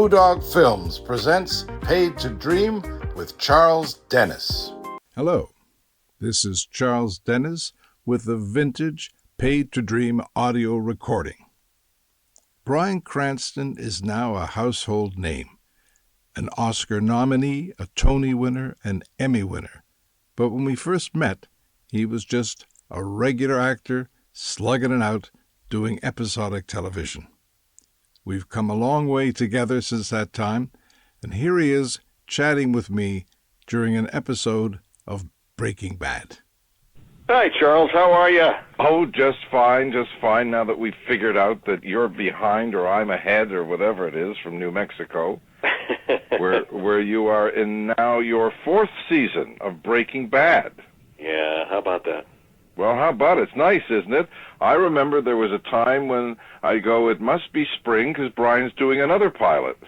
Blue Dog Films presents Paid to Dream with Charles Dennis. Hello, this is Charles Dennis with the vintage Paid to Dream audio recording. Bryan Cranston is now a household name, an Oscar nominee, a Tony winner, an Emmy winner. But when we first met, he was just a regular actor slugging it out, doing episodic television. We've come a long way together since that time, and here he is chatting with me during an episode of Breaking Bad. Hi, Charles. How are you? Oh, just fine, now that we've figured out that you're behind or I'm ahead or whatever it is from New Mexico, where you are in now your fourth season of Breaking Bad. Yeah, how about that? Well, how about it? It's nice, isn't it? I remember there was a time when I go, it must be spring because Brian's doing another pilot.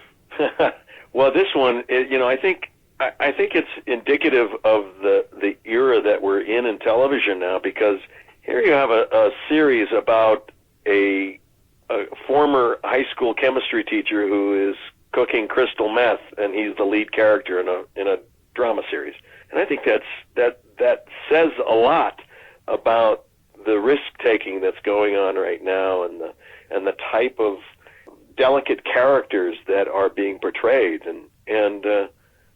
Well, this one, I think it's indicative of the era that we're in television now, because here you have a series about a former high school chemistry teacher who is cooking crystal meth, and he's the lead character in a drama series. And I think that says a lot about the risk-taking that's going on right now, and the type of delicate characters that are being portrayed, and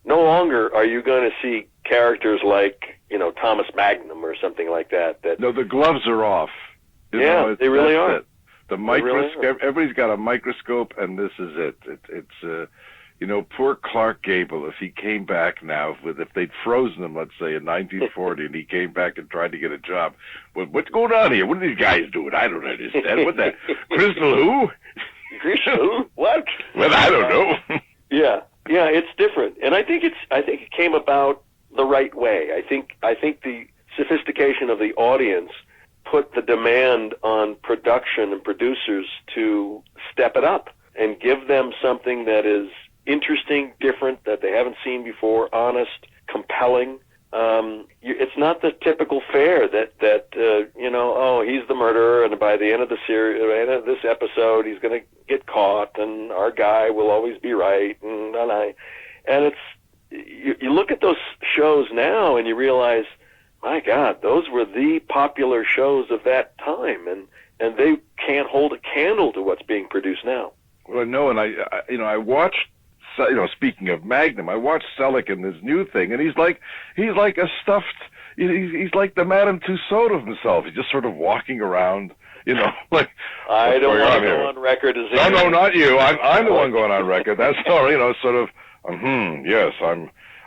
no longer are you going to see characters like Thomas Magnum or something like that. No, the gloves are off. They really are. The microscope. Really, everybody's got a microscope, and this is it. It's poor Clark Gable, if he came back now, if they'd frozen him, let's say, in 1940, and he came back and tried to get a job, well, what's going on here? What are these guys doing? I don't understand. What the? Crystal who? Crystal who? What? Well, I don't know. Yeah, it's different, and I think it came about the right way. I think the sophistication of the audience put the demand on production and producers to step it up and give them something that is interesting, different, that they haven't seen before, honest, compelling. It's not the typical fare that he's the murderer, and by the end of the series, by the end of this episode, he's going to get caught, and our guy will always be right, and it's you look at those shows now, and you realize, my God, those were the popular shows of that time, and they can't hold a candle to what's being produced now. Well, no, and I watched. Speaking of Magnum, I watched Selleck in this new thing, and he's like a stuffed. He's like the Madame Tussauds of himself. He's just sort of walking around, like. I don't want to go on record as. No, not you. I'm the one going on record. That's all. Sort of. Yes,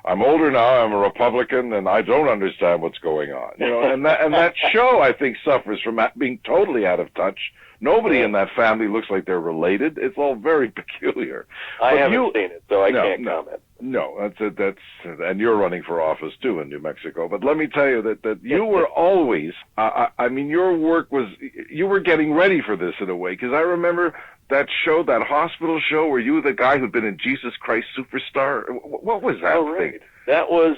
I'm older now. I'm a Republican, and I don't understand what's going on. And that show, I think, suffers from being totally out of touch. Nobody in that family looks like they're related. It's all very peculiar. I haven't seen it, so I can't comment. No, that's and you're running for office too in New Mexico. But let me tell you that you were always. Your work was. You were getting ready for this in a way, because I remember that show, that hospital show, where you were the guy who'd been in Jesus Christ Superstar. What was that thing? That was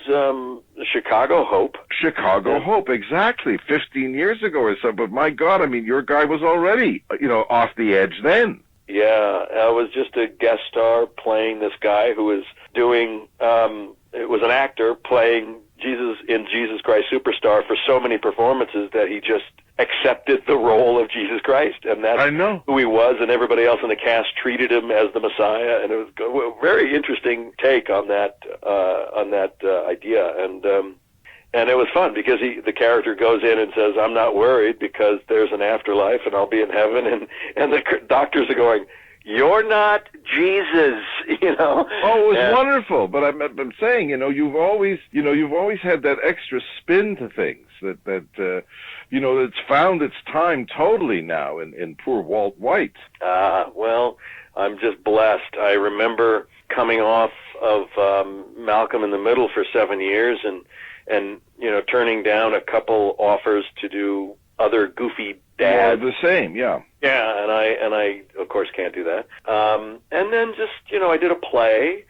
Chicago Hope. Chicago Hope, exactly. 15 years ago or so. But my God, your guy was already, off the edge then. Yeah, I was just a guest star playing this guy who was doing, it was an actor playing Jesus Christ Superstar for so many performances that he just accepted the role of Jesus Christ, and that's who he was, and everybody else in the cast treated him as the Messiah, and it was a very interesting take on that idea, and it was fun because the character goes in and says, "I'm not worried because there's an afterlife and I'll be in heaven," and the doctors are going, "You're not Jesus," Oh, it was wonderful. But I'm saying, you've always had that extra spin to things that it's found its time totally now in poor Walt White. Well, I'm just blessed. I remember coming off of Malcolm in the Middle for 7 years, and turning down a couple offers to do other goofy dads. The same, yeah. Yeah, and I of course can't do that. And then just I did a play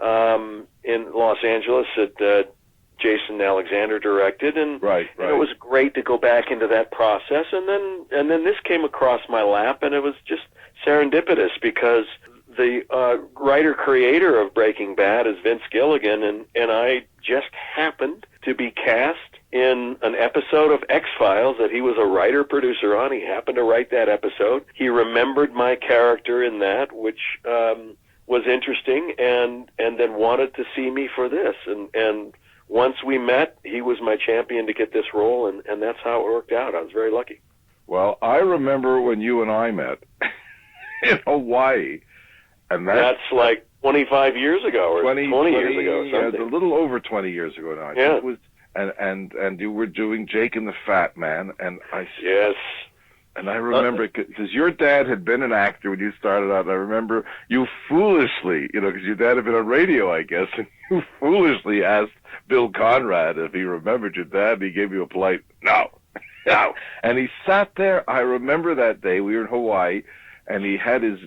in Los Angeles that Jason Alexander directed, and right. It was great to go back into that process. And then this came across my lap, and it was just serendipitous because writer-creator of Breaking Bad is Vince Gilligan, and I just happened to be cast in an episode of X-Files that he was a writer-producer on. He happened to write that episode. He remembered my character in that, which was interesting, and then wanted to see me for this. And once we met, he was my champion to get this role, and that's how it worked out. I was very lucky. Well, I remember when you and I met in Hawaii, and that's like 25 years ago, or 20 years ago, or something. Yeah, a little over 20 years ago now. I think it was, and you were doing Jake and the Fat Man, and yes. And I remember, because your dad had been an actor when you started out, and I remember you foolishly, because your dad had been on radio, I guess, and you foolishly asked Bill Conrad if he remembered your dad, and he gave you a polite, no. And he sat there, I remember that day, we were in Hawaii, and he had his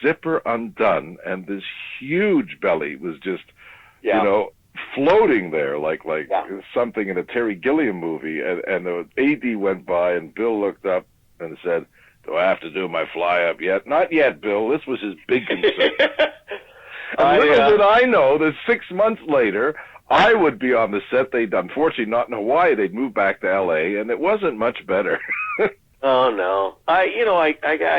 zipper undone, and this huge belly was just, floating there like something in a Terry Gilliam movie, and the AD went by, and Bill looked up and said, do I have to do my fly-up yet? Not yet, Bill. This was his big concern. And little did I know that 6 months later, I would be on the set. They'd, unfortunately, not in Hawaii. They'd moved back to L.A., and it wasn't much better. Oh, no. I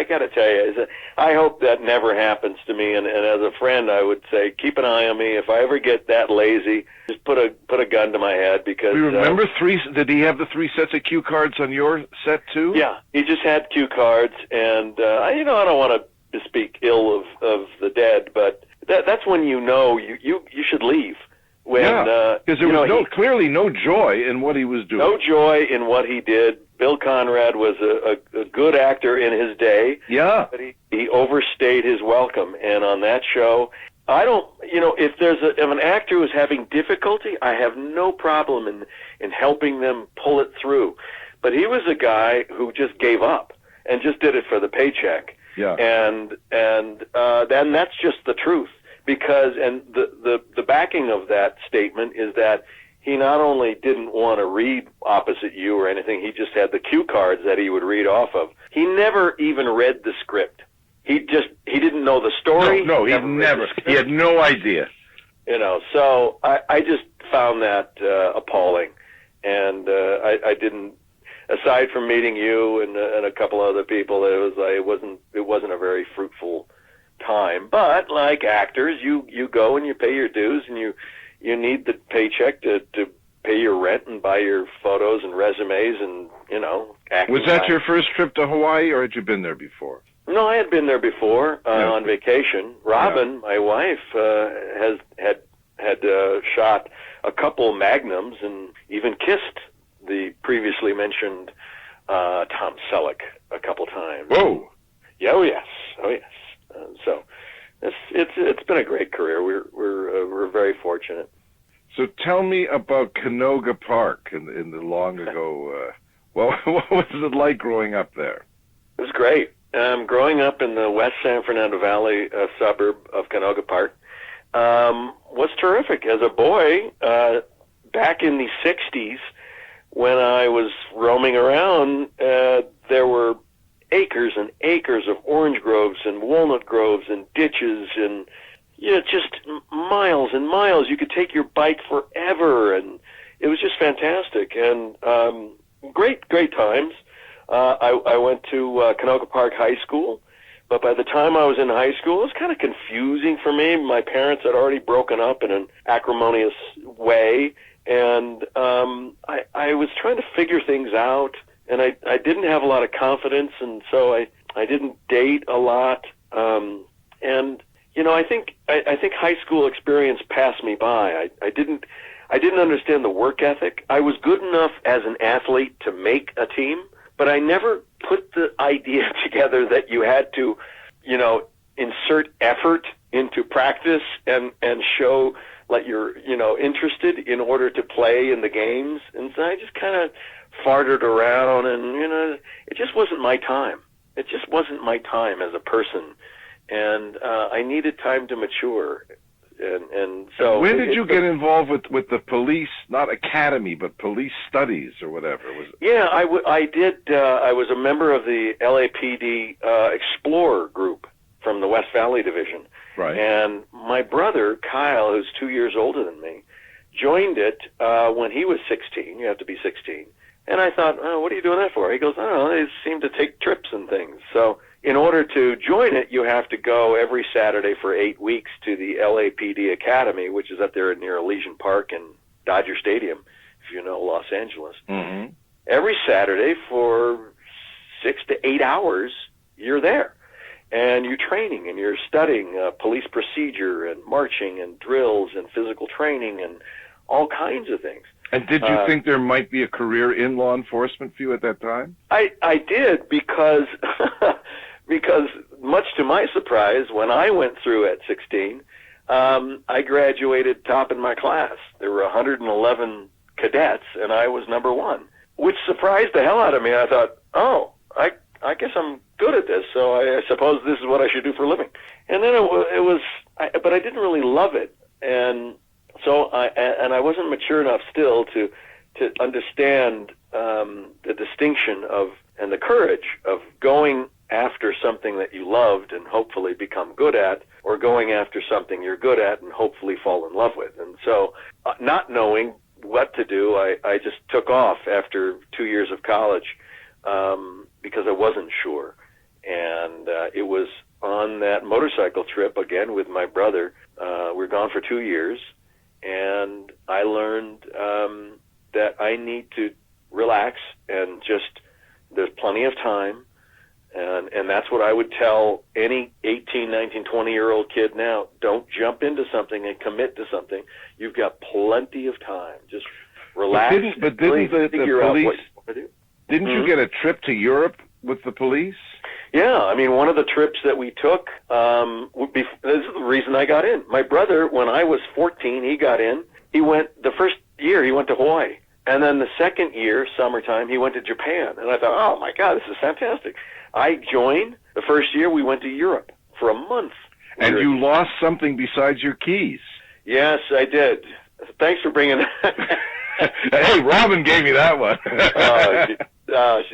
got to tell you, I hope that never happens to me. And as a friend, I would say, keep an eye on me. If I ever get that lazy, just put a gun to my head, because... Do you remember did he have the 3 sets of cue cards on your set, too? Yeah, he just had cue cards. And, I don't want to speak ill of the dead, but that's when you should leave. Because there was clearly no joy in what he was doing. No joy in what he did. Bill Conrad was a good actor in his day. Yeah. But he overstayed his welcome. And on that show, if an actor who's having difficulty, I have no problem in helping them pull it through. But he was a guy who just gave up and just did it for the paycheck. Yeah. And then that's just the truth. Because, and the backing of that statement is that he not only didn't want to read opposite you or anything, he just had the cue cards that he would read off of. He never even read the script. He didn't know the story. No, he had no idea. So I just found that appalling. And I didn't, aside from meeting you and a couple other people, it wasn't a very fruitful time. But like actors, you go and you pay your dues, and you need the paycheck to pay your rent and buy your photos and resumes and acting. Was that your first trip to Hawaii, or had you been there before? No, I had been there before on vacation. Robin, my wife, had shot a couple magnums and even kissed the previously mentioned Tom Selleck a couple times. Whoa! Yeah, oh yes. So it's been a great career. We're very fortunate. So tell me about Canoga Park in the long ago. What was it like growing up there? It was great. Growing up in the West San Fernando Valley suburb of Canoga Park was terrific. As a boy, back in the 60s, when I was roaming around, there were acres and acres of orange groves and walnut groves and ditches and just miles and miles. You could take your bike forever, and it was just fantastic and great times. I went to Canoga Park High School, but by the time I was in high school, it was kind of confusing for me. My parents had already broken up in an acrimonious way, and I was trying to figure things out. And I didn't have a lot of confidence, and so I didn't date a lot. And I think high school experience passed me by. I didn't understand the work ethic. I was good enough as an athlete to make a team, but I never put the idea together that you had to, insert effort into practice and show like you're interested in order to play in the games. And so I just kind of farted around, and it just wasn't my time. It just wasn't my time as a person, and I needed time to mature. And so when did you get involved with the police, not academy, but police studies or whatever? I did. I was a member of the LAPD Explorer group, from the West Valley Division. Right. And my brother, Kyle, who's 2 years older than me, joined it when he was 16. You have to be 16. And I thought, oh, what are you doing that for? He goes, I don't know, they seem to take trips and things. So in order to join it, you have to go every Saturday for 8 weeks to the LAPD Academy, which is up there near Elysian Park and Dodger Stadium, if you know Los Angeles. Mm-hmm. Every Saturday for 6 to 8 hours, you're there. And you're training and you're studying police procedure and marching and drills and physical training and all kinds of things. And did you think there might be a career in law enforcement for you at that time? I did because because much to my surprise, when I went through at 16, I graduated top in my class. There were 111 cadets, and I was number one, which surprised the hell out of me. I thought, oh, I guess I'm good at this, so I suppose this is what I should do for a living. And then but I didn't really love it, and so I wasn't mature enough still to understand the distinction of and the courage of going after something that you loved and hopefully become good at, or going after something you're good at and hopefully fall in love with. And so, not knowing what to do, I just took off after 2 years of college because I wasn't sure. And it was on that motorcycle trip again with my brother. We were gone for 2 years, and I learned that I need to relax and just, there's plenty of time. And that's what I would tell any 18, 19, 20-year-old kid now. Don't jump into something and commit to something. You've got plenty of time. Just relax. But didn't the police, didn't Mm-hmm. you get a trip to Europe with the police? Yeah, I mean, one of the trips that we took, this is the reason I got in. My brother, when I was 14, he got in. He went, the first year, he went to Hawaii. And then the second year, summertime, he went to Japan. And I thought, oh, my God, this is fantastic. I joined. The first year, we went to Europe for a month. And you lost something besides your keys. Yes, I did. Thanks for bringing that. Hey, Robin gave me that one.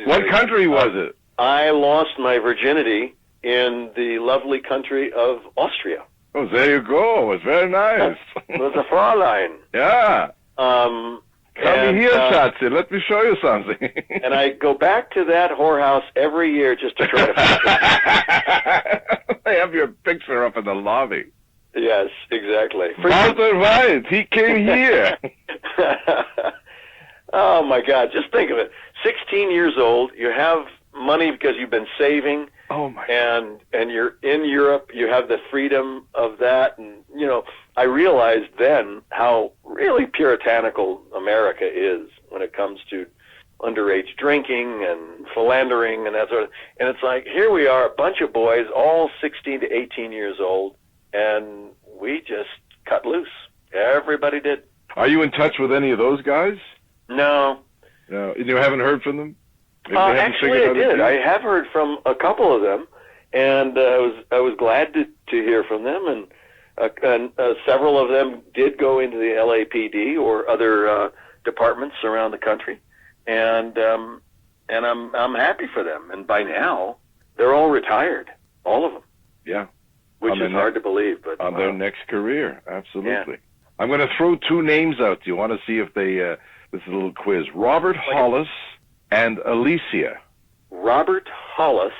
What country was it? I lost my virginity in the lovely country of Austria. Oh, there you go. It's very nice. It was a Fräulein. Yeah. Come here, Schatzi. Let me show you something. And I go back to that whorehouse every year just to try to find it. They have your picture up in the lobby. Yes, exactly. Walter White, he came here. Oh, my God. Just think of it. 16 years old, you have money because you've been saving. Oh, my God. And you're in Europe. You have the freedom of that. And, you know, I realized then how really puritanical America is when it comes to underage drinking and philandering and that sort of. And it's like, here we are, a bunch of boys, all 16 to 18 years old, and we just cut loose. Everybody did. Are you in touch with any of those guys? No. No. You haven't heard from them? Actually, I did. I have heard from a couple of them, and I was glad to hear from them, and several of them did go into the LAPD or other departments around the country, and I'm happy for them. And by now, they're all retired, all of them. Yeah, which is hard to believe, but on their next career, absolutely. Yeah. I'm going to throw two names out. Do you want to see if they? This is a little quiz. Robert Hollis and Alicia. Robert Hollis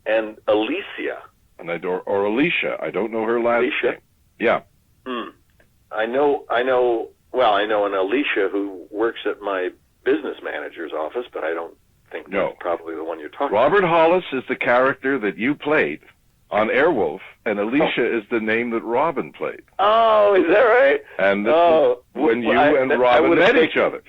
and Alicia. And or Alicia. I don't know her last name. Yeah. I know an Alicia who works at my business manager's office, but I don't think that's probably the one you're talking about. Robert Hollis is the character that you played on Airwolf, and Alicia is the name that Robin played. Oh, is that right? And when you and Robin met each other.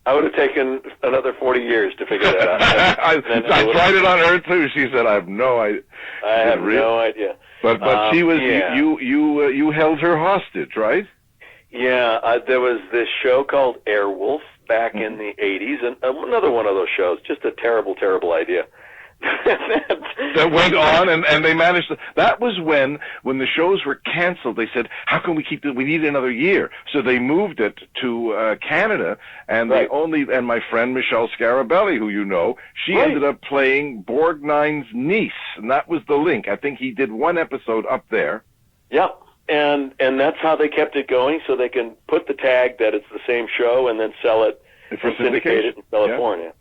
I would have taken another 40 years to figure that out. I tried it on her too. She said, "I have no idea." I have no idea. But she was you held her hostage, right? Yeah, there was this show called Airwolf back in the 80s, and another one of those shows. Just a terrible, terrible idea. That that went on, and they managed to. That was when the shows were canceled. They said, "How can we keep it? We need another year." So they moved it to Canada, and Right. and my friend Michelle Scarabelli, who you know, she Right. ended up playing Borgnine's niece, and that was the link. I think he did one episode up there. Yep. And that's how they kept it going, so they can put the tag that it's the same show and then sell it, For and syndicate it in California.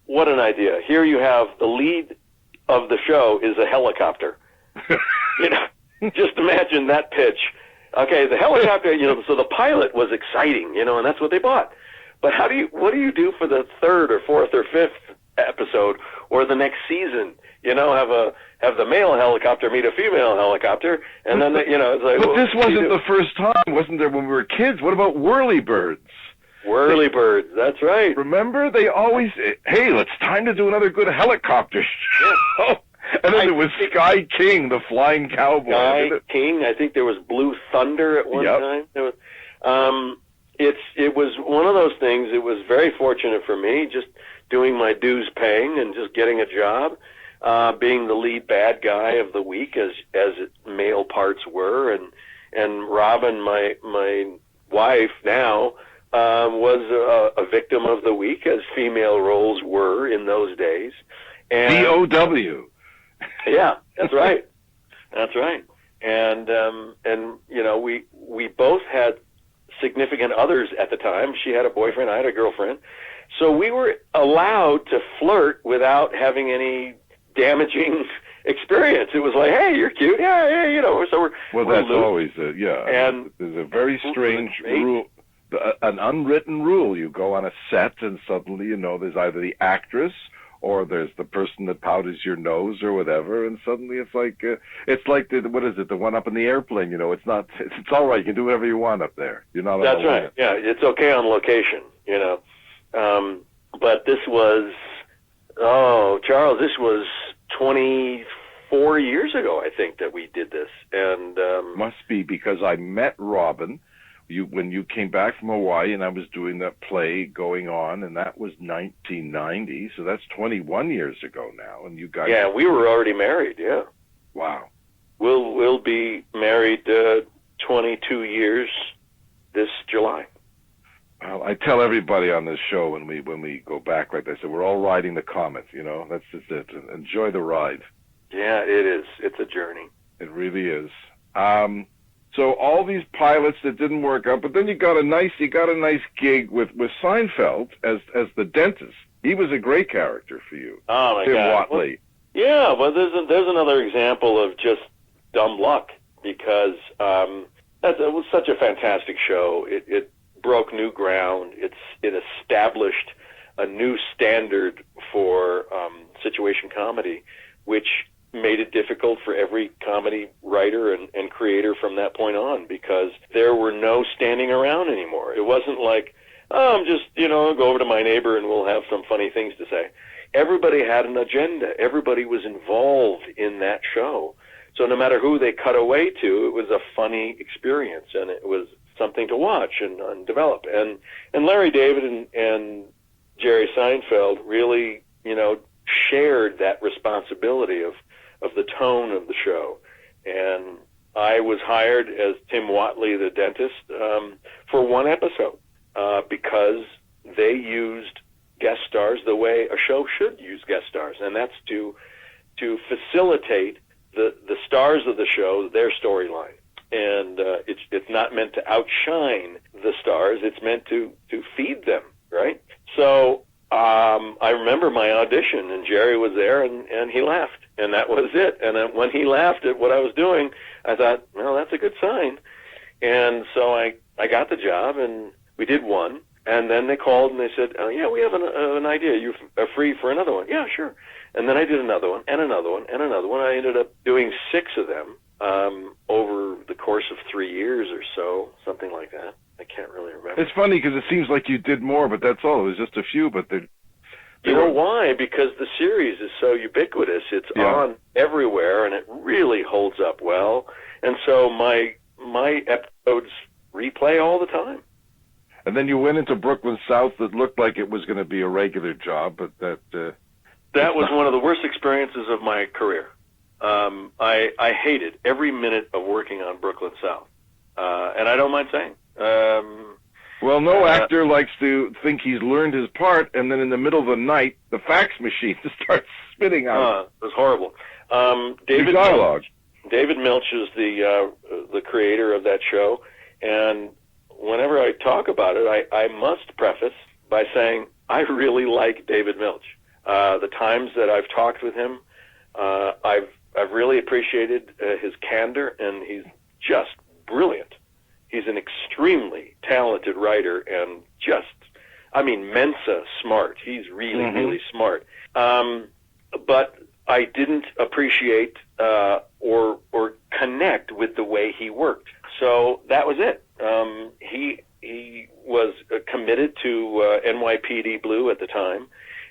What an idea. Here you have the lead of the show is a helicopter. You know, just imagine that pitch. Okay, the helicopter, you know, so the pilot was exciting, you know, and that's what they bought. But what do you do for the third or fourth or fifth episode or the next season? You know, have the male helicopter meet a female helicopter, and then, you know, it's like... But this wasn't the first time, wasn't there, when we were kids? What about whirlybirds? Whirlybirds, that's right. Remember, they always, hey, it's time to do another good helicopter show. And then there was Sky King, the flying cowboy. Sky King, I think there was Blue Thunder at one time. There was, it was one of those things. It was very fortunate for me, just doing my dues paying and just getting a job, being the lead bad guy of the week, as male parts were, and Robin, my wife now, was a victim of the week, as female roles were in those days. And D.O.W. Yeah, that's right. That's right. And you know, we both had significant others at the time. She had a boyfriend, I had a girlfriend. So we were allowed to flirt without having any damaging experience. It was like, hey, you're cute. Yeah, you know. So we're that's loose. always and there's a very strange rule, an unwritten rule. You go on a set and suddenly, you know, there's either the actress or there's the person that powders your nose or whatever, and suddenly it's like what is it? The one up in the airplane, you know? It's all right. You can do whatever you want up there. You're not. That's right. Yeah, it's okay on location, you know. But this was, Charles, this was 24 years ago, I think, that we did this, and must be because I met Robin. When you came back from Hawaii, and I was doing that play going on, and that was 1990, so that's 21 years ago now. And you guys, we were already married. Yeah, wow. We'll be married 22 years this July. Well, I tell everybody on this show when we go back, like I said, we're all riding the comet. You know, that's just it. Enjoy the ride. Yeah, it is. It's a journey. It really is. So all these pilots that didn't work out, but then you got a nice gig with Seinfeld as the dentist. He was a great character for you. Oh my Tim God! Whatley. Well, there's another example of just dumb luck, because it was such a fantastic show. It broke new ground. It established a new standard for situation comedy, which made it difficult for every comedy writer and creator from that point on, because there were no standing around anymore. It wasn't like, I'm just, go over to my neighbor and we'll have some funny things to say. Everybody had an agenda. Everybody was involved in that show. So no matter who they cut away to, it was a funny experience, and it was something to watch and develop. And Larry David and Jerry Seinfeld really, shared that responsibility of the tone of the show. And I was hired as Tim Whatley, the dentist, for one episode, because they used guest stars the way a show should use guest stars, and that's to facilitate the stars of the show, their storyline. And it's not meant to outshine the stars. It's meant to feed them, right? So I remember my audition, and Jerry was there, and he laughed, and that was it. And then when he laughed at what I was doing, I thought, well, that's a good sign. And so I got the job, and we did one. And then they called and they said, we have an idea. You are free for another one. Yeah, sure. And then I did another one, and another one, and another one. I ended up doing 6 of them over the course of 3 years or so, something like that. I can't really remember. It's funny because it seems like you did more, but that's all. It was just a few, but they You know why? Because the series is so ubiquitous. It's on everywhere, and it really holds up well. And so my episodes replay all the time. And then you went into Brooklyn South that looked like it was going to be a regular job, but that That was one of the worst experiences of my career. I hated every minute of working on Brooklyn South, and I don't mind saying. Well, no actor likes to think he's learned his part, and then in the middle of the night, the fax machine starts spitting out. It was horrible. David Milch is the creator of that show, and whenever I talk about it, I must preface by saying I really like David Milch. The times that I've talked with him, I've really appreciated his candor, and he's just brilliant. He's an extremely talented writer and Mensa smart. He's really, really smart. But I didn't appreciate or connect with the way he worked. So that was it. He was committed to NYPD Blue at the time,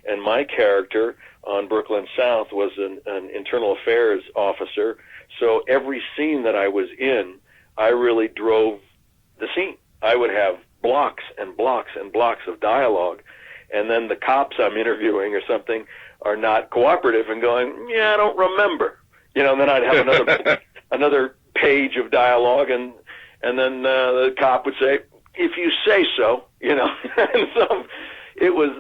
and my character on Brooklyn South was an internal affairs officer. So every scene that I was in, I really drove the scene. I would have blocks and blocks and blocks of dialogue, and then the cops I'm interviewing or something are not cooperative and going, yeah, I don't remember. And then I'd have another page of dialogue, and then the cop would say, if you say so, and so it was,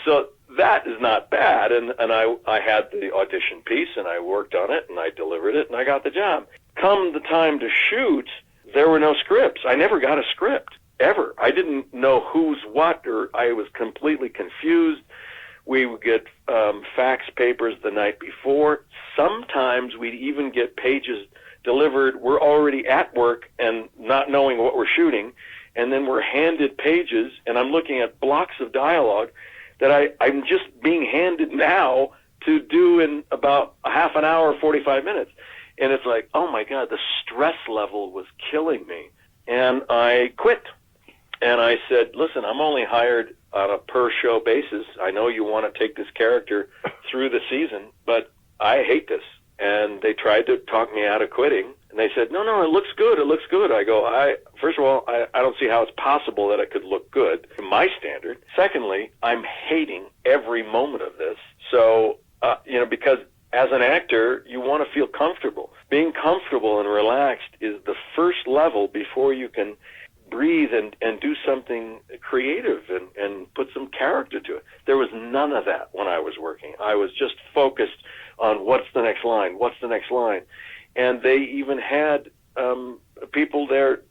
so that is not bad, and I had the audition piece, and I worked on it, and I delivered it, and I got the job. Come the time to shoot, there were no scripts. I never got a script, ever. I didn't know who's what, or I was completely confused. We would get fax papers the night before. Sometimes we'd even get pages delivered. We're already at work and not knowing what we're shooting, and then we're handed pages, and I'm looking at blocks of dialogue that I'm just being handed now to do in about a half an hour, 45 minutes. And it's like, oh my God, the stress level was killing me. And I quit. And I said, listen, I'm only hired on a per show basis. I know you want to take this character through the season, but I hate this. And they tried to talk me out of quitting. And they said, no, it looks good. It looks good. I go, first of all, I don't see how it's possible that it could look good to my standard. Secondly, I'm hating every moment of this. So, because as an actor, you want to feel comfortable. Being comfortable and relaxed is the first level before you can breathe and do something creative and put some character to it. There was none of that when I was working. I was just focused on what's the next line. And they even had people there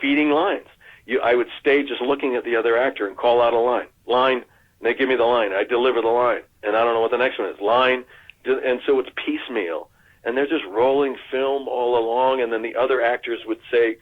feeding lines. I would stay just looking at the other actor and call out a line, and they give me the line. I deliver the line, and I don't know what the next one is. Line, and so it's piecemeal. And they're just rolling film all along, and then the other actors would say,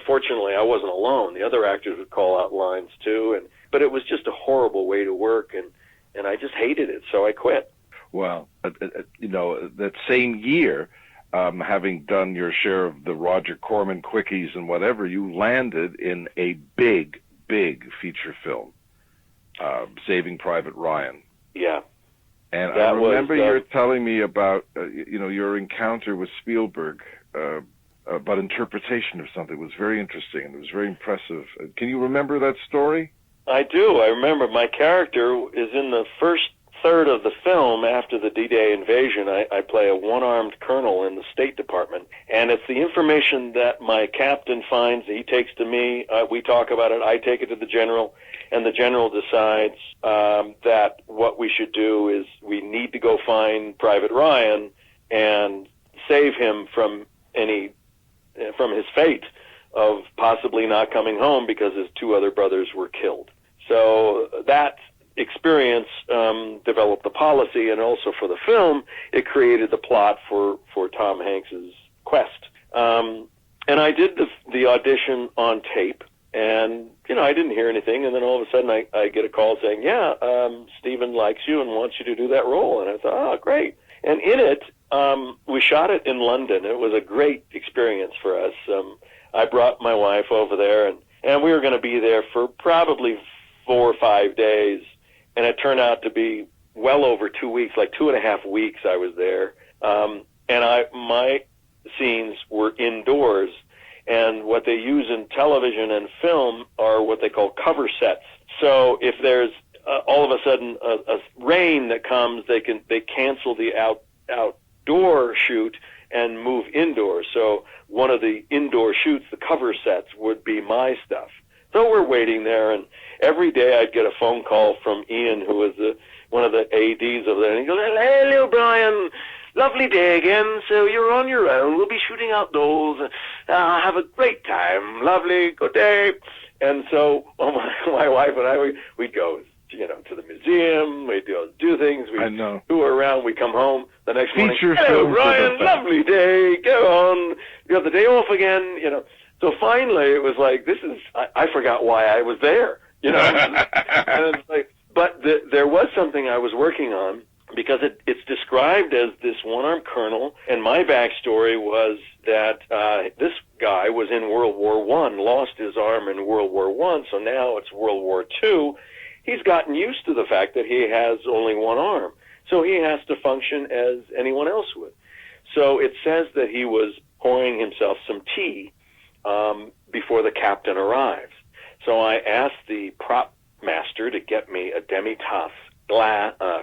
fortunately I wasn't alone. The other actors would call out lines too, but it was just a horrible way to work, and I just hated it, so I quit. Well, that same year, having done your share of the Roger Corman quickies and whatever, you landed in a big, big feature film, Saving Private Ryan. Yeah. And I remember you telling me about, your encounter with Spielberg, about interpretation of something. It was very interesting, and it was very impressive. Can you remember that story? I do. I remember my character is in the first third of the film after the D-Day invasion. I play a one-armed colonel in the State Department, and it's the information that my captain finds, he takes to me, we talk about it, I take it to the general, and the general decides that what we should do is we need to go find Private Ryan and save him from his fate of possibly not coming home because his two other brothers were killed. So that experience developed the policy, and also for the film, it created the plot for Tom Hanks's quest. And I did the audition on tape, and I didn't hear anything, and then all of a sudden I get a call saying, Steven likes you and wants you to do that role. And I thought, oh, great. And in it, we shot it in London. It was a great experience for us. I brought my wife over there, and we were going to be there for probably 4 or 5 days, and it turned out to be well over 2 weeks, like 2.5 weeks I was there. And my scenes were indoors, and what they use in television and film are what they call cover sets. So if there's all of a sudden a rain that comes, they cancel the outdoor shoot and move indoors. So one of the indoor shoots, the cover sets, would be my stuff. So we're waiting there, and every day I'd get a phone call from Ian, who was one of the ADs over there, and he goes, "Hello, Brian. Lovely day again. So you're on your own. We'll be shooting outdoors. Have a great time. Lovely. Good day." And so my wife and I, we'd go, to the museum. We'd do things. I know. We were around. We come home the next morning. Feature "Hello, film Brian. Lovely day. Go on. You have the day off again." So finally, it was like, I forgot why I was there. And it's like, but there was something I was working on, because it's described as this one-armed colonel, and my backstory was that this guy was in World War I, lost his arm in World War I, so now it's World War II. He's gotten used to the fact that he has only one arm, so he has to function as anyone else would. So it says that he was pouring himself some tea before the captain arrives. So I asked the prop master to get me a demi-tasse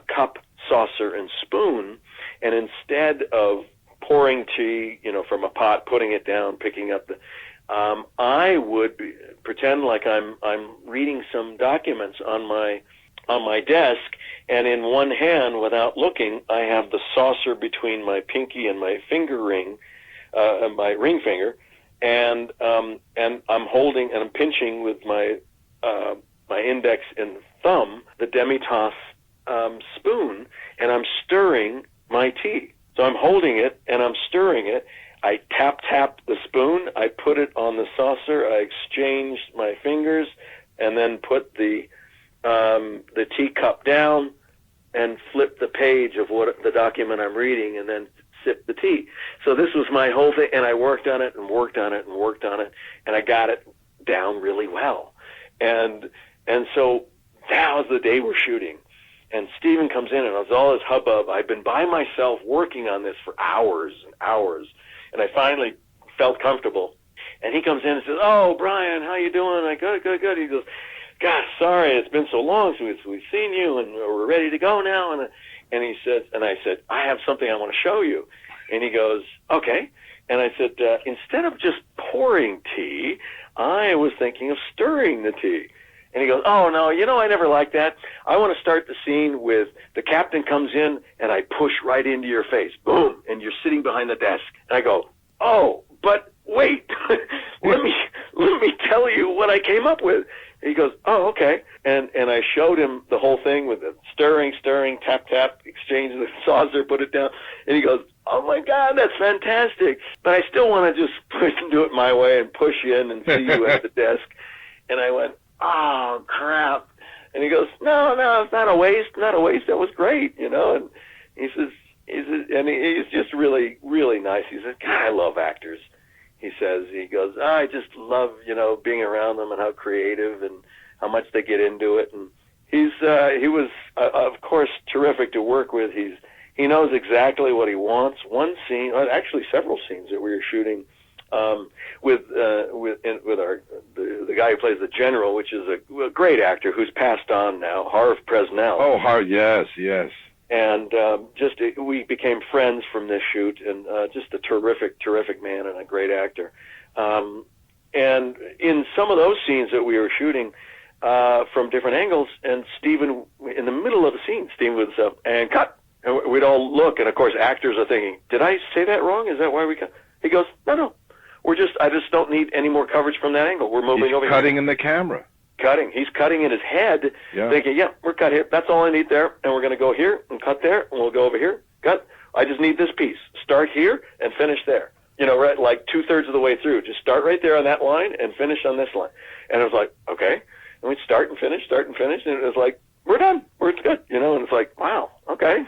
cup, saucer, and spoon, and instead of pouring tea, from a pot, putting it down, picking up I would pretend like I'm reading some documents on my desk, and in one hand, without looking, I have the saucer between my pinky and my finger ring, my ring finger, and I'm holding and I'm pinching with my index and thumb the demi-tasse spoon, and I'm stirring my tea. So I'm holding it and I'm stirring it. I tap the spoon. I put it on the saucer. I exchange my fingers, and then put the teacup down and flip the page of what the document I'm reading, and then sip the tea. So this was my whole thing, and I worked on it and worked on it and worked on it, and I got it down really well. And so that was the day we're shooting. And Steven comes in, and it was all this hubbub. I've been by myself working on this for hours and hours, and I finally felt comfortable. And he comes in and says, "Oh, Brian, how you doing?" I go, good. He goes, "Gosh, sorry, it's been so long since we've seen you, and we're ready to go now." And he said, and I said, "I have something I want to show you." And he goes, "Okay." And I said, "Instead of just pouring tea, I was thinking of stirring the tea." And he goes, "Oh, no, I never liked that. I want to start the scene with the captain comes in and I push right into your face. Boom. And you're sitting behind the desk." And I go, "Oh, but wait, let me tell you what I came up with." And he goes, "Oh, okay." And I showed him the whole thing with the stirring, tap, exchange the saucer, put it down. And he goes, "Oh my God, that's fantastic. But I still want to just do it my way and push you in and see you at the desk." And I went, "Oh, crap." And he goes, No, it's not a waste. That was great, And he says, and he's just really, really nice. He says, "God, I love actors." He goes, "I just love, being around them and how creative and how much they get into it." And he was, of course, terrific to work with. He knows exactly what he wants. One scene, actually several scenes that we were shooting, with the guy who plays the general, which is a great actor who's passed on now, Harv Presnell. Oh, Harv, yes. And we became friends from this shoot, and just a terrific man and a great actor. And in some of those scenes that we were shooting from different angles, and Steven, in the middle of the scene, Steven would say, "And cut." And we'd all look, and of course actors are thinking, "Did I say that wrong? Is that why we cut?" He goes, No. I just don't need any more coverage from that angle. We're moving over here. He's cutting in the camera. He's cutting in his head, yeah. Thinking, "Yeah, we're cut here. That's all I need there. And we're going to go here and cut there, and we'll go over here. Cut. I just need this piece. Start here and finish there." Right, like 2/3 of the way through. Just start right there on that line and finish on this line. And it was like, okay. And we'd start and finish, and it was like, we're done. We're good. And it's like, wow, okay.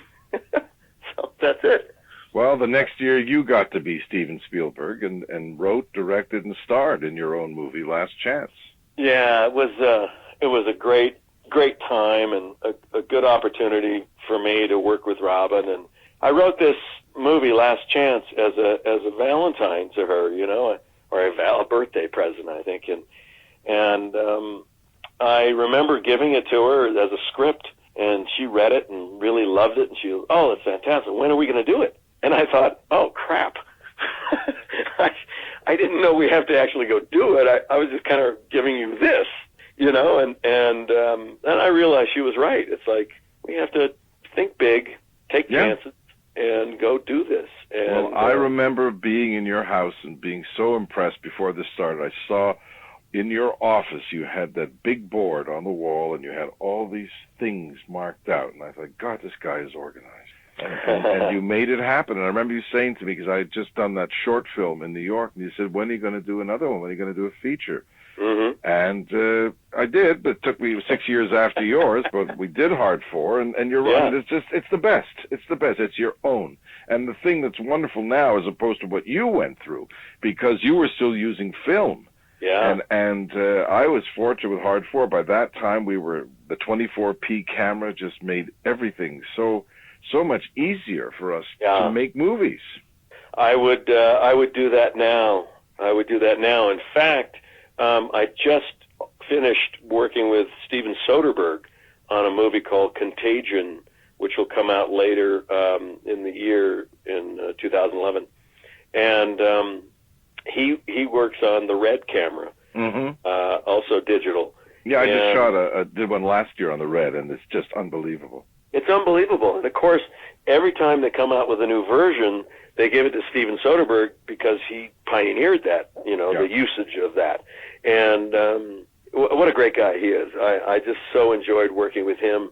So that's it. Well, the next year you got to be Steven Spielberg and wrote, directed, and starred in your own movie, Last Chance. Yeah, it was a great time and a good opportunity for me to work with Robin. And I wrote this movie, Last Chance, as a Valentine to her, or a birthday present, I think. And I remember giving it to her as a script, and she read it and really loved it, and she goes, "Oh, it's fantastic. When are we going to do it?" And I thought, "Oh, crap." I didn't know we have to actually go do it. I was just kind of giving you this, you know, and I realized she was right. It's like, we have to think big, take chances, and go do this. And, well, I remember being in your house and being so impressed before this started. I saw in your office you had that big board on the wall, and you had all these things marked out. And I thought, God, this guy is organized. And you made it happen. And I remember you saying to me, because I had just done that short film in New York, and you said, when are you going to do another one? When are you going to do a feature? Mm-hmm. And I did, but it took me 6 years after yours, but we did Hard 4, and you're right. It's the best. It's the best. It's your own. And the thing that's wonderful now, as opposed to what you went through, because you were still using film. Yeah. And I was fortunate with Hard 4. By that time, the 24p camera just made everything so much easier for us to make movies. I would do that now. In fact, I just finished working with Steven Soderbergh on a movie called Contagion, which will come out later in the year in 2011. And he works on the Red camera, also digital. Yeah, I just did one last year on the Red, and it's just unbelievable. It's unbelievable. And, of course, every time they come out with a new version, they give it to Steven Soderbergh because he pioneered that, the usage of that. And what a great guy he is. I just so enjoyed working with him.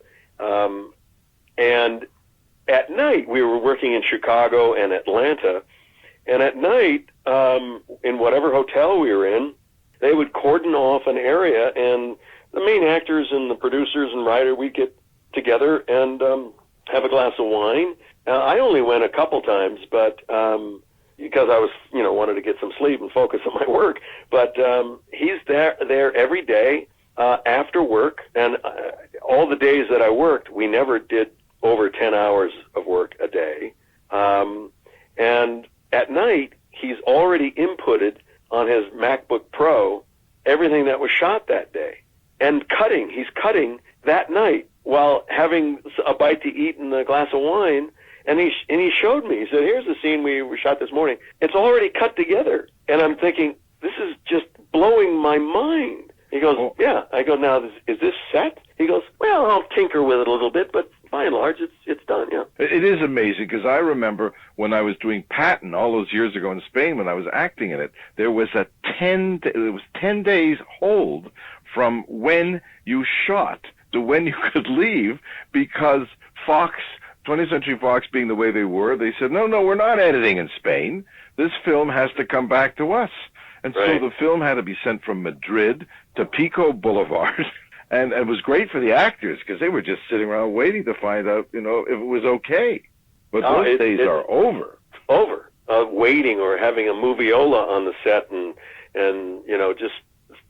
And at night, we were working in Chicago and Atlanta. And at night, in whatever hotel we were in, they would cordon off an area, and the main actors and the producers and writer, we'd get together and have a glass of wine. I only went a couple times, but because I was, wanted to get some sleep and focus on my work. But he's there every day after work, and all the days that I worked, we never did over 10 hours of work a day. And at night, he's already inputted on his MacBook Pro everything that was shot that day, and he's cutting that night while having a bite to eat and a glass of wine, and he showed me. He said, "Here's the scene we shot this morning. It's already cut together." And I'm thinking, this is just blowing my mind. He goes, "Yeah." I go, "Now, is this set?" He goes, "Well, I'll tinker with it a little bit, but by and large, it's done." Yeah. It is amazing, because I remember when I was doing Patton all those years ago in Spain, when I was acting in it, there was 10 days hold from when you shot to when you could leave, because Fox, 20th Century Fox being the way they were, they said, no, we're not editing in Spain. This film has to come back to us. And so the film had to be sent from Madrid to Pico Boulevard. And it was great for the actors, because they were just sitting around waiting to find out, if it was okay. But those days are over. Over. Waiting or having a moviola on the set and just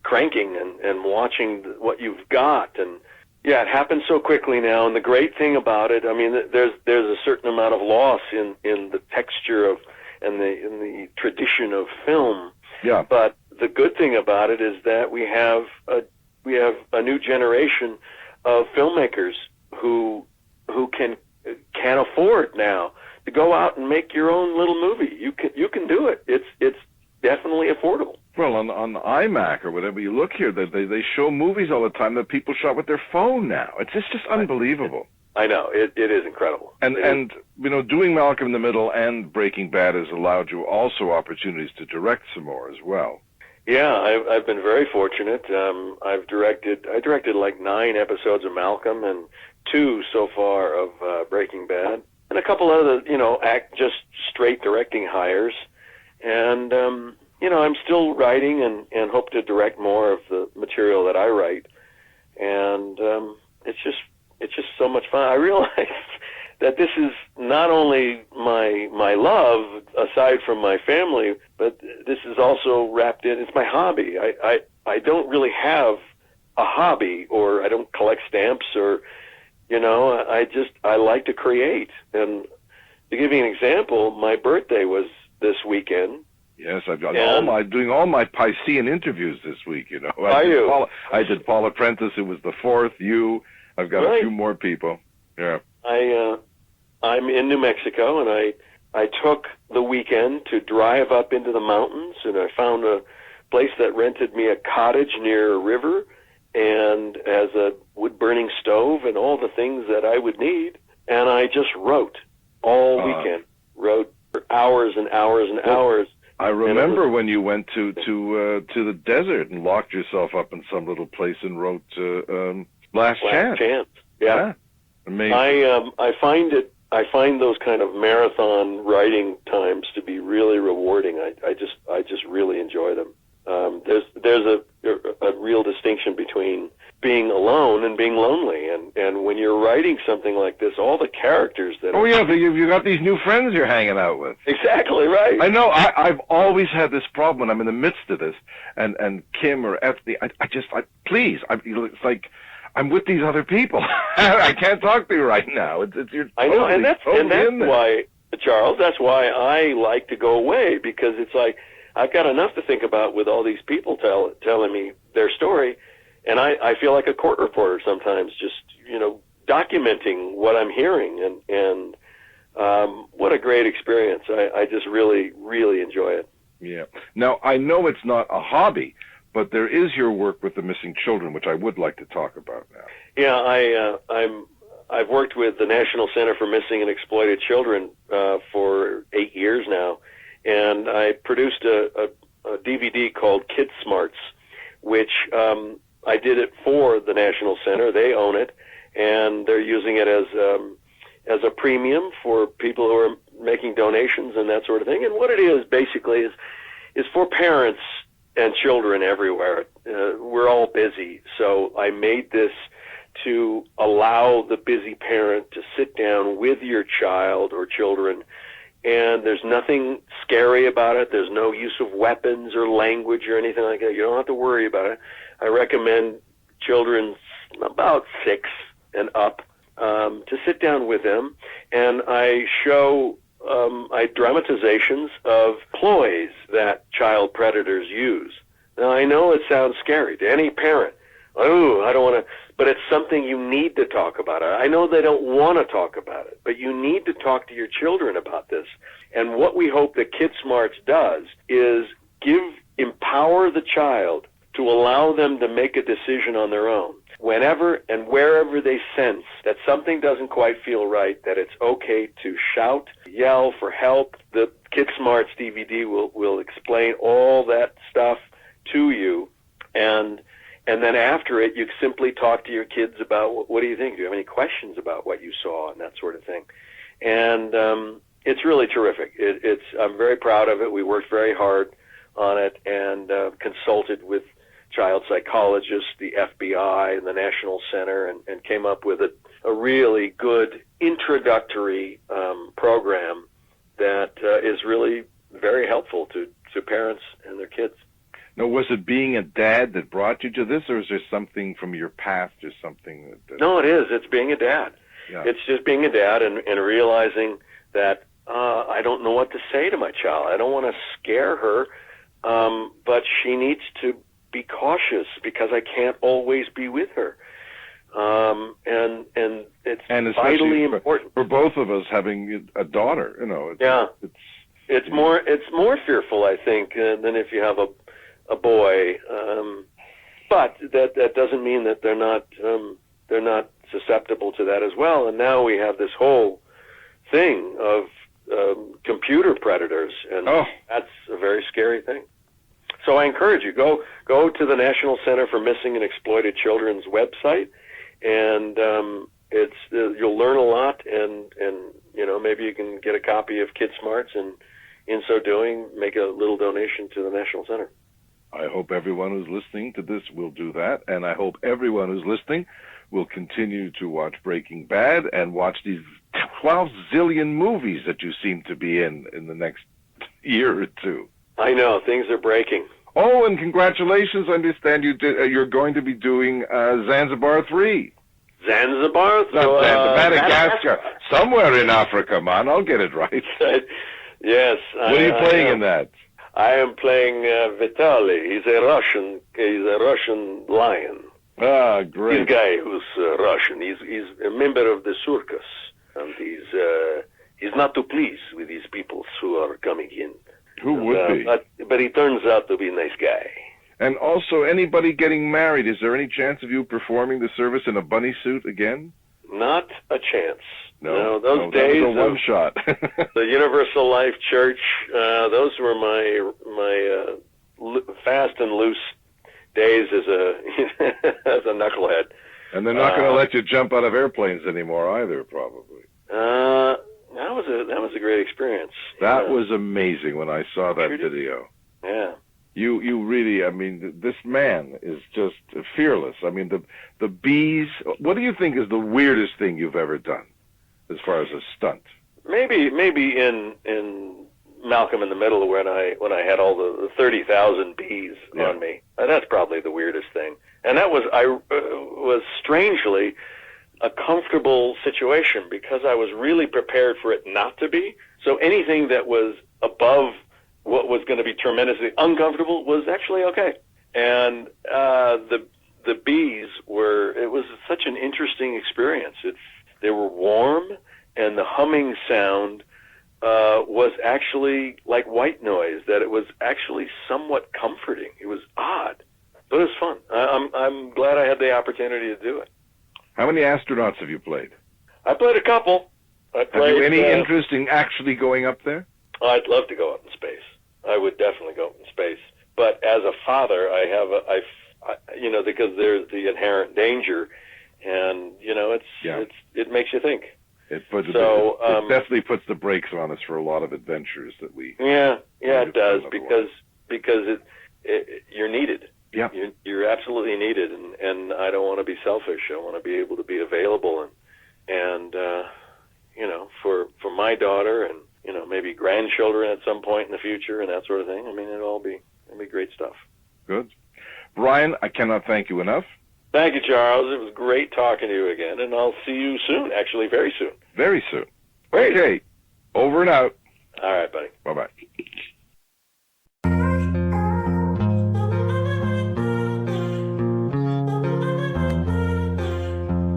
cranking and watching what you've got. And yeah, it happens so quickly now. And the great thing about it, I mean, there's a certain amount of loss in the texture of and the tradition of film. Yeah. But the good thing about it is that we have a new generation of filmmakers who can afford now to go out and make your own little movie. You can do it. It's definitely affordable. Well, on iMac or whatever you look here, they show movies all the time that people shot with their phone now. It's just unbelievable. I know. It is incredible. And doing Malcolm in the Middle and Breaking Bad has allowed you also opportunities to direct some more as well. Yeah, I've been very fortunate. I directed like 9 episodes of Malcolm and 2 so far of Breaking Bad, and a couple other, just straight directing hires. And, I'm still writing and hope to direct more of the material that I write. And it's just so much fun. I realize that this is not only my love, aside from my family, but this is also wrapped in, it's my hobby. I don't really have a hobby, or I don't collect stamps, or, I like to create. And to give you an example, my birthday was this weekend, Yes, I've got doing all my Piscean interviews this week. You know, I did Paula Prentice. It was the fourth. I've got a few more people. Yeah. I'm in New Mexico, and I took the weekend to drive up into the mountains, and I found a place that rented me a cottage near a river, and has a wood-burning stove and all the things that I would need. And I just wrote all weekend. Wrote for hours and hours and hours. I remember when you went to the desert and locked yourself up in some little place and wrote Last Chance. Yeah. Amazing. I find those kind of marathon writing times to be really rewarding. I just really enjoy them. There's a real distinction between being alone and being lonely, and when you're writing something like this, all the characters that you got these new friends you're hanging out with. Exactly right. I know. I've always had this problem when I'm in the midst of this, and Kim or Ethne, it's like I'm with these other people. I can't talk to you right now. I know, and that's why, Charles. That's why I like to go away, because it's like I've got enough to think about with all these people telling me their story, and I feel like a court reporter sometimes, just documenting what I'm hearing, and what a great experience. I just really, really enjoy it. Yeah. Now I know it's not a hobby, but there is your work with the missing children, which I would like to talk about now. Yeah, I've worked with the National Center for Missing and Exploited Children for 8 years now, and I produced a DVD called Kid Smarts, which I did it for the National Center. They own it, and they're using it as a premium for people who are making donations and that sort of thing. And what it is basically is for parents and children everywhere. We're all busy, so I made this to allow the busy parent to sit down with your child or children, and there's nothing scary about it. There's no use of weapons or language or anything like that. You don't have to worry about it. I recommend children about 6 and up to sit down with them, and I show dramatizations of ploys that child predators use. Now, I know it sounds scary to any parent. Oh, I don't want to, but it's something you need to talk about. I know they don't want to talk about it, but you need to talk to your children about this. And what we hope that Kid Smarts does is empower the child to allow them to make a decision on their own. Whenever and wherever they sense that something doesn't quite feel right, that it's okay to shout, yell for help. The Kid Smarts DVD will explain all that stuff to you, and then after it, you simply talk to your kids about what do you think? Do you have any questions about what you saw and that sort of thing? And it's really terrific. I'm very proud of it. We worked very hard on it and consulted with child psychologists, the FBI, and the National Center, and came up with a really good introductory program that is really very helpful to parents and their kids. Now, was it being a dad that brought you to this, or is there something from your past or something that... No, it is. It's being a dad. Yeah. It's just being a dad and realizing that I don't know what to say to my child. I don't want to scare her, but she needs to be cautious because I can't always be with her. And it's vitally important for both of us having a daughter. It's more fearful, I think, than if you have a boy. But that doesn't mean that they're not susceptible to that as well. And now we have this whole thing of computer predators, and that's a very scary thing. So I encourage you, go to the National Center for Missing and Exploited Children's website, and you'll learn a lot, and maybe you can get a copy of Kid Smarts, and in so doing, make a little donation to the National Center. I hope everyone who's listening to this will do that, and I hope everyone who's listening will continue to watch Breaking Bad and watch these 12 zillion movies that you seem to be in the next year or two. I know, things are breaking. Oh, and congratulations. I understand you're going to be doing Zanzibar 3. Zanzibar? Madagascar. Somewhere in Africa, man. I'll get it right. Yes. What are you playing in that? I am playing Vitaly. He's a Russian lion. Ah, great. This guy who's Russian. He's a member of the circus, and he's not too pleased with these people who are coming in. Who would be? But he turns out to be a nice guy. And also, anybody getting married, is there any chance of you performing the service in a bunny suit again? Not a chance. No, those days that was a one shot. the Universal Life Church, those were my fast and loose days as a knucklehead. And they're not going to let you jump out of airplanes anymore either, probably. That was a great experience. That was amazing when I saw that video. Yeah. You really, I mean, this man is just fearless. I mean, the bees. What do you think is the weirdest thing you've ever done, as far as a stunt? Maybe in Malcolm in the Middle when I had all the 30,000 bees on me. That's probably the weirdest thing. And that was strangely a comfortable situation because I was really prepared for it not to be. So anything that was above what was going to be tremendously uncomfortable was actually okay. And the bees it was such an interesting experience. They were warm, and the humming sound was actually like white noise, that it was actually somewhat comforting. It was odd, but it was fun. I'm glad I had the opportunity to do it. How many astronauts have you played? I played a couple. Have you any interest in actually going up there? I'd love to go up in space. I would definitely go up in space. But as a father, because there's the inherent danger, and it makes you think. It definitely puts the brakes on us for a lot of adventures that we. Yeah, it does because you're needed. Yeah, you're absolutely needed, and I don't want to be selfish. I want to be able to be available and for my daughter and maybe grandchildren at some point in the future and that sort of thing. I mean, it'll be great stuff. Good, Bryan. I cannot thank you enough. Thank you, Charles. It was great talking to you again, and I'll see you soon. Actually, very soon. Very soon. Great. Okay, over and out. All right, buddy. Bye-bye.